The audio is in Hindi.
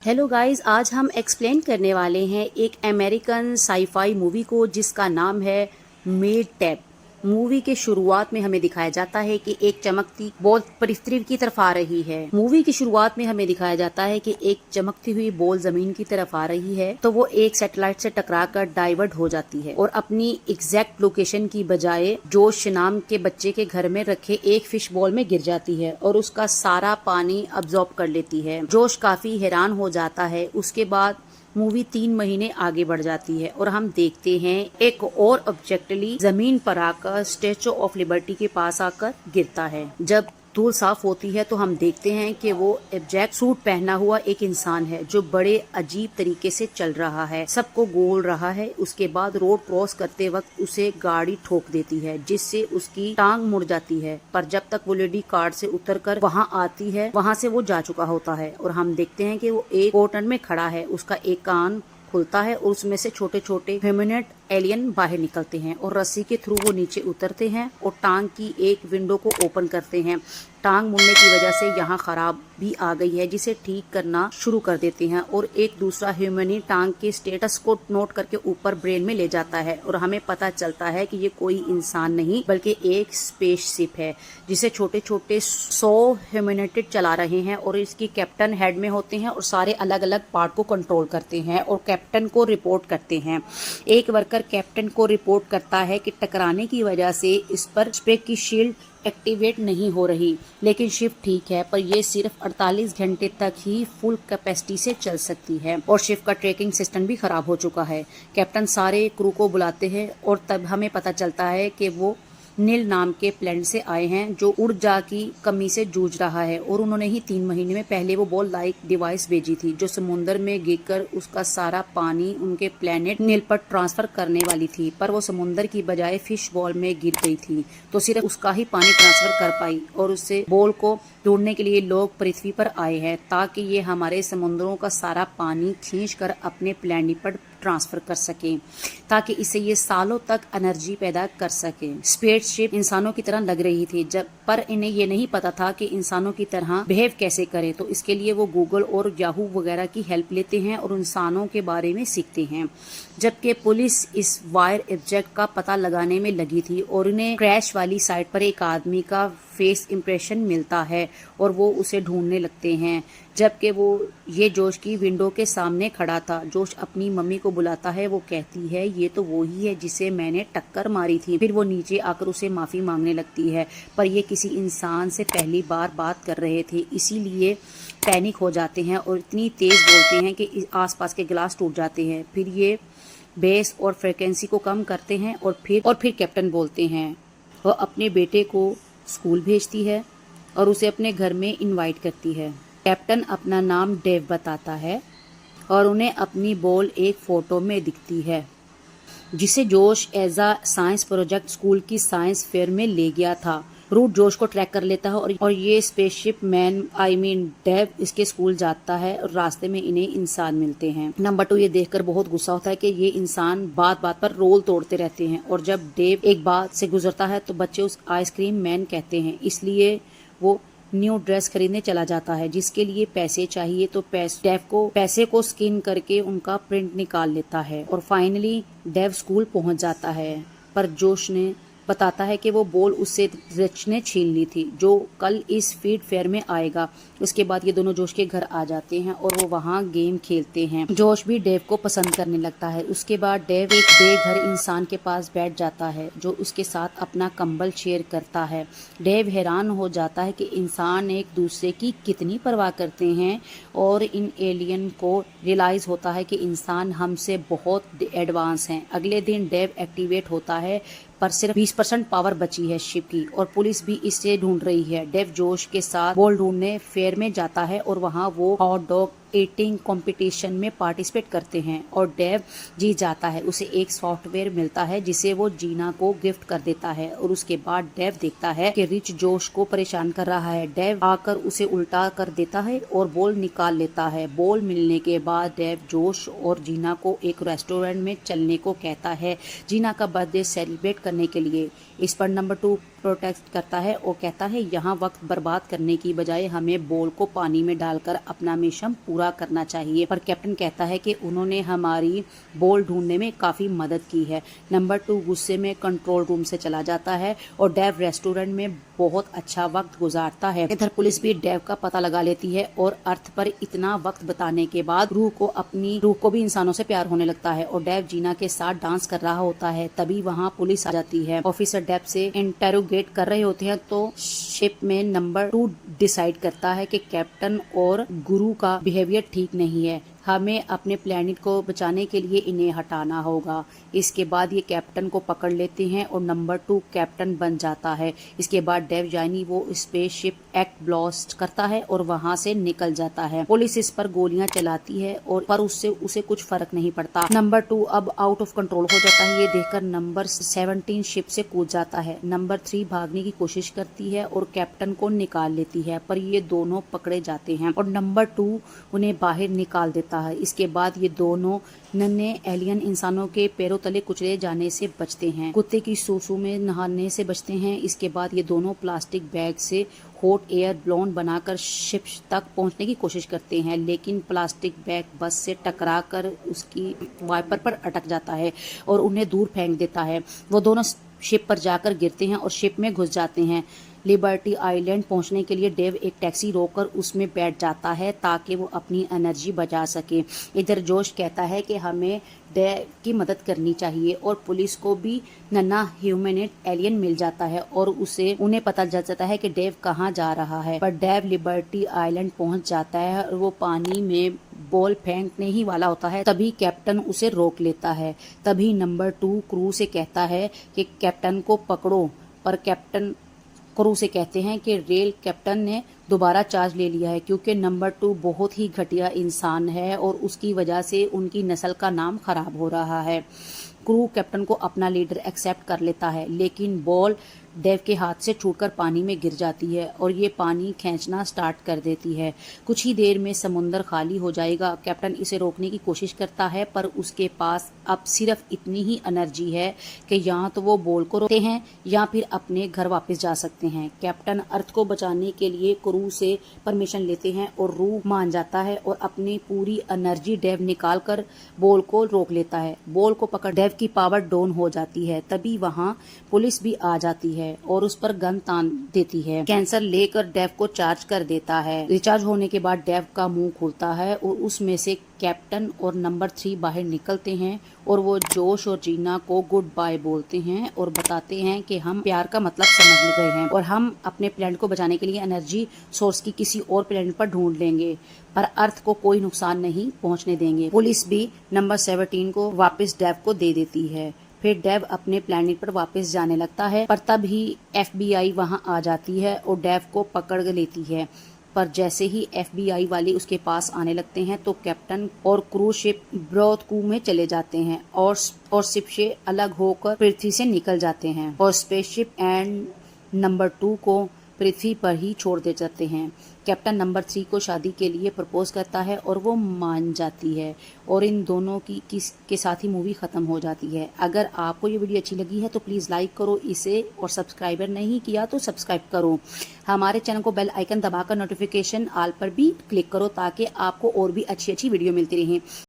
हेलो गाइस, आज हम एक्सप्लेन करने वाले हैं एक अमेरिकन साईफाई मूवी को जिसका नाम है मेड टैप। मूवी के शुरुआत में हमें दिखाया जाता है कि एक चमकती बॉल पृथ्वी की तरफ आ रही है। मूवी की शुरुआत में हमें दिखाया जाता है कि एक चमकती हुई बॉल जमीन की तरफ आ रही है, तो वो एक सैटेलाइट से टकराकर डाइवर्ट हो जाती है और अपनी एग्जैक्ट लोकेशन की बजाय जोश नाम के बच्चे के घर में रखे एक फिश बॉल में गिर जाती है और उसका सारा पानी अब्जॉर्ब कर लेती है। जोश काफी हैरान हो जाता है। उसके बाद मूवी 3 महीने आगे बढ़ जाती है और हम देखते हैं एक और ऑब्जेक्टली जमीन पर आकर स्टेचू ऑफ लिबर्टी के पास आकर गिरता है। जब धूल साफ होती है तो हम देखते हैं कि वो ऑब्जेक्ट सूट पहना हुआ एक इंसान है जो बड़े अजीब तरीके से चल रहा है, सबको गोल रहा है। उसके बाद रोड क्रॉस करते वक्त उसे गाड़ी ठोक देती है जिससे उसकी टांग मुड़ जाती है, पर जब तक वो लेडी कार से उतरकर वहां आती है वहां से वो जा चुका होता है और हम देखते हैं कि वो एक कॉर्नर में खड़ा है। उसका एक कान खुलता है और उसमें से छोटे छोटे ह्यूमैनॉइड एलियन बाहर निकलते हैं और रस्सी के थ्रू वो नीचे उतरते हैं और टांग की एक विंडो को ओपन करते हैं। टांग मुड़ने की वजह से यहाँ खराब भी आ गई है जिसे ठीक करना शुरू कर देते हैं और एक दूसरा ह्यूमनी टांग के स्टेटस को नोट करके ऊपर ब्रेन में ले जाता है और हमें पता चलता है कि ये कोई इंसान नहीं बल्कि एक स्पेसशिप है जिसे छोटे छोटे 100 ह्यूमैनिटेड चला रहे हैं और इसकी कैप्टन हेड में होते हैं और सारे अलग अलग पार्ट को कंट्रोल करते हैं और कैप्टन को रिपोर्ट करते हैं। एक वर्कर कैप्टन को रिपोर्ट करता है कि टकराने की वजह से इस पर स्पेक की शील्ड एक्टिवेट नहीं हो रही, लेकिन शिप ठीक है, पर यह सिर्फ 48 घंटे तक ही फुल कैपेसिटी से चल सकती है और शिप का ट्रैकिंग सिस्टम भी खराब हो चुका है। कैप्टन सारे क्रू को बुलाते हैं और तब हमें पता चलता है कि वो नील नाम के प्लेनेट से आए हैं जो ऊर्जा की कमी से जूझ रहा है और उन्होंने ही 3 महीने में पहले वो बॉल लाइक डिवाइस भेजी थी जो समुद्र में गिरकर उसका सारा पानी उनके प्लेनेट नील पर ट्रांसफर करने वाली थी, पर वो समुद्र की बजाय फिश बॉल में गिर गई थी तो सिर्फ उसका ही पानी ट्रांसफर कर पाई और उससे बॉल को ढूंढने के लिए लोग पृथ्वी पर आए हैं ताकि ये हमारे समुद्रों का सारा पानी खींच कर अपने प्लेनेट पर ट्रांसफर कर सके ताकि इसे ये सालों तक एनर्जी पैदा कर सके। स्पेसशिप इंसानों की तरह लग रही थी पर इन्हें ये नहीं पता था कि इंसानों की तरह बिहेव कैसे करें, तो इसके लिए वो गूगल और याहू वगैरह की हेल्प लेते हैं और इंसानों के बारे में सीखते हैं। जबकि पुलिस इस वायर ऑब्जेक्ट का पता लगाने में लगी थी और उन्हें क्रैश वाली साइट पर एक आदमी का फेस इंप्रेशन मिलता है और वो उसे ढूंढने लगते हैं। जबकि वो ये जोश की विंडो के सामने खड़ा था। जोश अपनी मम्मी को बुलाता है, वो कहती है ये तो वो ही है जिसे मैंने टक्कर मारी थी। फिर वो नीचे आकर उसे माफी मांगने लगती है, पर ये किसी इंसान से पहली बार बात कर रहे थे इसीलिए पैनिक हो जाते हैं और इतनी तेज बोलते हैं कि आसपास के गिलास टूट जाते हैं। फिर ये बेस और फ्रिक्वेंसी को कम करते हैं और फिर कैप्टन बोलते हैं। वो अपने बेटे को स्कूल भेजती है और उसे अपने घर में इनवाइट करती है। कैप्टन अपना नाम डेव बताता है और उन्हें अपनी बॉल एक फोटो में दिखती है जिसे Josh as a science project school की साइंस फेयर में ले गया था। रूट जोश को ट्रैक कर लेता है और ये स्पेसशिप मैन डेव इसके स्कूल जाता है और रास्ते में इन्हें इंसान मिलते हैं। नंबर 2 ये देखकर बहुत गुस्सा होता है कि ये इंसान बात बात पर रोल तोड़ते रहते हैं और जब डेव एक बात से गुजरता है तो बच्चे उस आइसक्रीम मैन कहते हैं, इसलिए वो न्यू ड्रेस खरीदने चला जाता है जिसके लिए पैसे चाहिए, तो डेव को पैसे को स्कैन करके उनका प्रिंट निकाल लेता है और फाइनली डेव स्कूल पहुंच जाता है। पर जोश ने बताता है कि वो बॉल उससे रिच ने छीन ली थी जो कल इस फीड फेयर में आएगा। उसके बाद ये दोनों जोश के घर आ जाते हैं और वो वहाँ गेम खेलते हैं। जोश भी डेव को पसंद करने लगता है। उसके बाद डेव एक बेघर इंसान के पास बैठ जाता है जो उसके साथ अपना कंबल शेयर करता है। डेव हैरान हो जाता है कि इंसान एक दूसरे की कितनी परवाह करते हैं और इन एलियन को रियलाइज होता है कि इंसान हमसे बहुत एडवांस हैं। अगले दिन डेव एक्टिवेट होता है पर सिर्फ 20% पावर बची है शिप की और पुलिस भी इसे ढूंढ रही है। डेव जोश के साथ बॉल ढूंढने फेयर में जाता है और वहाँ वो हॉट डॉग ईटिंग कंपटीशन में पार्टिसिपेट करते हैं और डेव जीत जाता है। उसे एक सॉफ्टवेयर मिलता है जिसे वो जीना को गिफ्ट कर देता है और उसके बाद डेव देखता है कि रिच जोश को परेशान कर रहा है। डेव आकर उसे उल्टा कर देता है और बॉल निकाल लेता है। बॉल मिलने के बाद डेव जोश और जीना को एक रेस्टोरेंट में चलने को कहता है जीना का बर्थडे सेलिब्रेट करने के लिए। इस पर नंबर 2 प्रोटेस्ट करता है और कहता है यहाँ वक्त बर्बाद करने की बजाय हमें बॉल को पानी में डालकर अपना मिशन पूरा करना चाहिए। पर कैप्टन कहता है कि उन्होंने हमारी बॉल ढूंढने में काफी मदद की है। नंबर 2 गुस्से में कंट्रोल रूम से चला जाता है और डेव रेस्टोरेंट में बहुत अच्छा वक्त गुजारता है। इधर पुलिस भी डेव का पता लगा लेती है और अर्थ पर इतना वक्त बताने के बाद रूह को भी इंसानों से प्यार होने लगता है और डेव जीना के साथ डांस कर रहा होता है। तभी वहाँ पुलिस आ जाती है। ऑफिसर डेव से इंटेरोगेट कर रहे होते हैं तो शिप में नंबर 2 डिसाइड करता है कि कैप्टन और गुरु का बिहेवियर ठीक नहीं है, हमें अपने प्लेनेट को बचाने के लिए इन्हें हटाना होगा। इसके बाद ये कैप्टन को पकड़ लेते हैं और नंबर 2 कैप्टन बन जाता है। इसके बाद डेव यानी वो स्पेसशिप एक्ट ब्लास्ट करता है और वहां से निकल जाता है। पुलिस इस पर गोलियां चलाती है और पर उससे उसे कुछ फर्क नहीं पड़ता। नंबर 2 अब आउट ऑफ कंट्रोल हो जाता है। ये देखकर नंबर 17 शिप से कूद जाता है। नंबर 3 भागने की कोशिश करती है और कैप्टन को निकाल लेती है, पर ये दोनों पकड़े जाते हैं और नंबर 2 उन्हें बाहर निकाल देता है। इसके बाद ये दोनों नन्हे एलियन इंसानों के पैरों तले कुचले जाने से बचते हैं, कुत्ते की सूसू में नहाने से बचते हैं। इसके बाद ये दोनों प्लास्टिक बैग से हॉट एयर बलून बनाकर शिप तक पहुंचने की कोशिश करते हैं, लेकिन प्लास्टिक बैग बस से टकराकर उसकी वाइपर पर अटक जाता है और उन्हें दूर फेंक देता है। वो दोनों शिप पर जाकर गिरते हैं और शिप में घुस जाते हैं। लिबर्टी आइलैंड पहुंचने के लिए डेव एक टैक्सी रोककर उसमें बैठ जाता है ताकि वो अपनी एनर्जी बचा सके। इधर जोश कहता है कि हमें डेव की मदद करनी चाहिए और पुलिस को भी नन्हा ह्यूमैनिट एलियन मिल जाता है और उन्हें पता चल जाता है कि डेव कहाँ जा रहा है। पर डेव लिबर्टी आइलैंड पहुंच जाता है और वो पानी में बॉल फेंकने ही वाला होता है, तभी कैप्टन उसे रोक लेता है। तभी नंबर 2 क्रू से कहता है कि कैप्टन को पकड़ो, पर कैप्टन क्रू से कहते हैं कि रेल कैप्टन ने दोबारा चार्ज ले लिया है क्योंकि नंबर 2 बहुत ही घटिया इंसान है और उसकी वजह से उनकी नस्ल का नाम खराब हो रहा है। क्रू कैप्टन को अपना लीडर एक्सेप्ट कर लेता है, लेकिन बॉल डेव के हाथ से छूटकर पानी में गिर जाती है और ये पानी खींचना स्टार्ट कर देती है। कुछ ही देर में समुंदर खाली हो जाएगा। कैप्टन इसे रोकने की कोशिश करता है, पर उसके पास अब सिर्फ इतनी ही एनर्जी है कि यहाँ तो वो बॉल को रोकते हैं या फिर अपने घर वापस जा सकते हैं। कैप्टन अर्थ को बचाने के लिए क्रू से परमिशन लेते हैं और रूह मान जाता है और अपनी पूरी एनर्जी डेव निकाल कर बॉल को रोक लेता है। बॉल को पकड़ डेव की पावर डाउन हो जाती है। तभी वहाँ पुलिस भी आ जाती है और उस पर गन तान देती है। कैंसर लेकर डेव को चार्ज कर देता है। रिचार्ज होने के बाद डेव का मुंह खुलता है और उसमें से कैप्टन और नंबर 3 बाहर निकलते हैं और वो जोश और जीना को गुड बाय बोलते हैं और बताते हैं कि हम प्यार का मतलब समझ गए हैं और हम अपने प्लेनेट को बचाने के लिए एनर्जी सोर्स की किसी और प्लेनेट पर ढूंढ लेंगे, पर अर्थ को कोई नुकसान नहीं पहुंचने देंगे। पुलिस भी नंबर 17 को वापस डेव को दे देती है। फिर डेव अपने प्लेनेट पर वापस जाने लगता है, पर तब ही FBI वहां आ जाती है और डेव को पकड़ लेती है। पर जैसे ही FBI वाले उसके पास आने लगते हैं तो कैप्टन और क्रू शिप ब्रॉथ कू में चले जाते हैं और शिप से अलग होकर पृथ्वी से निकल जाते हैं और स्पेसशिप एंड नंबर 2 को पृथ्वी पर ही छोड़ दे जाते हैं। कैप्टन नंबर 3 को शादी के लिए प्रपोज करता है और वो मान जाती है और इन दोनों के साथ ही मूवी खत्म हो जाती है। अगर आपको ये वीडियो अच्छी लगी है तो प्लीज़ लाइक करो इसे और सब्सक्राइबर नहीं किया तो सब्सक्राइब करो। हमारे चैनल को बेल आइकन दबाकर नोटिफिकेशन ऑल पर भी क्लिक करो ताकि आपको और भी अच्छी वीडियो मिलती रहे।